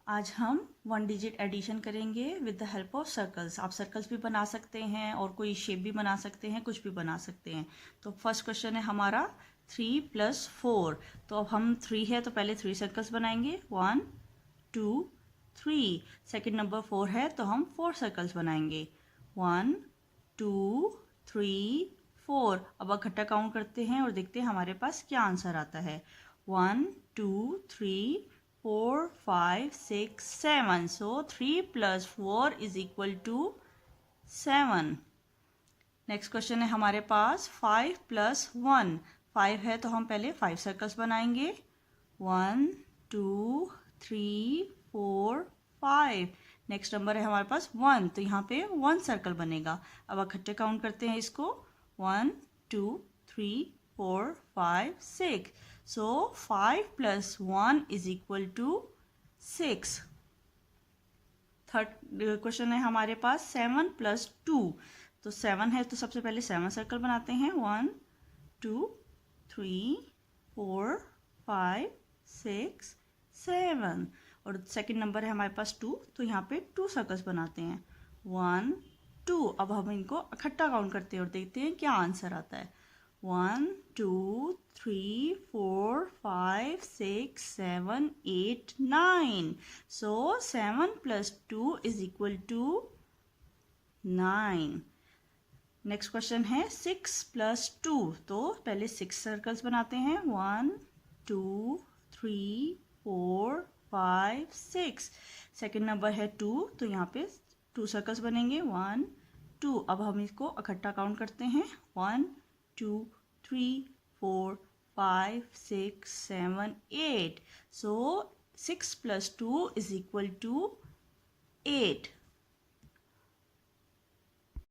आज हम 1 digit addition करेंगे with the help of circles. आप सर्कल्स भी बना सकते हैं और कोई शेप भी बना सकते हैं, कुछ भी बना सकते हैं। तो फर्स्ट क्वेश्चन है हमारा 3 + 4। तो अब हम 3 है तो पहले 3 सर्कल्स बनाएंगे, 1 2 3। सेकेंड नंबर 4 है तो हम 4 सर्कल्स बनाएंगे, 1 2 3 4। अब इकट्ठा काउंट करते हैं और देखते हैं हमारे पास क्या आंसर आता है। 1 2 3 4 5 6 7। So 3 + 4 = 7। नेक्स्ट क्वेश्चन है हमारे पास 5 + 1। 5 है तो हम पहले 5 सर्कल्स बनाएंगे, 1 2 3 4 5। नेक्स्ट नंबर है हमारे पास 1, तो यहाँ पे 1 सर्कल बनेगा। अब इकट्ठे काउंट करते हैं इसको, 1 2 3 4 5 6। So 5 + 1 = 6। थर्ड क्वेश्चन है हमारे पास 7 + 2। तो 7 है तो सबसे पहले 7 सर्कल बनाते हैं, 1 2 3 4 5 6 7। और सेकंड नंबर है हमारे पास 2, तो यहाँ पे 2 सर्कल्स बनाते हैं, 1 2। अब हम इनको इकट्ठा काउंट करते हैं और देखते हैं क्या आंसर आता है। 1 2 3 4 5 6 7 8 9। So 7 + 2 = 9। नेक्स्ट क्वेश्चन है 6 + 2। तो पहले 6 सर्कल्स बनाते हैं, 1 2 3 4 5 6। सेकेंड नंबर है 2, तो यहाँ पे 2 सर्कल्स बनेंगे, 1 2। अब हम इसको इकट्ठा काउंट करते हैं, 1 2 3 4 5 6 7 8। So 6 + 2 = 8।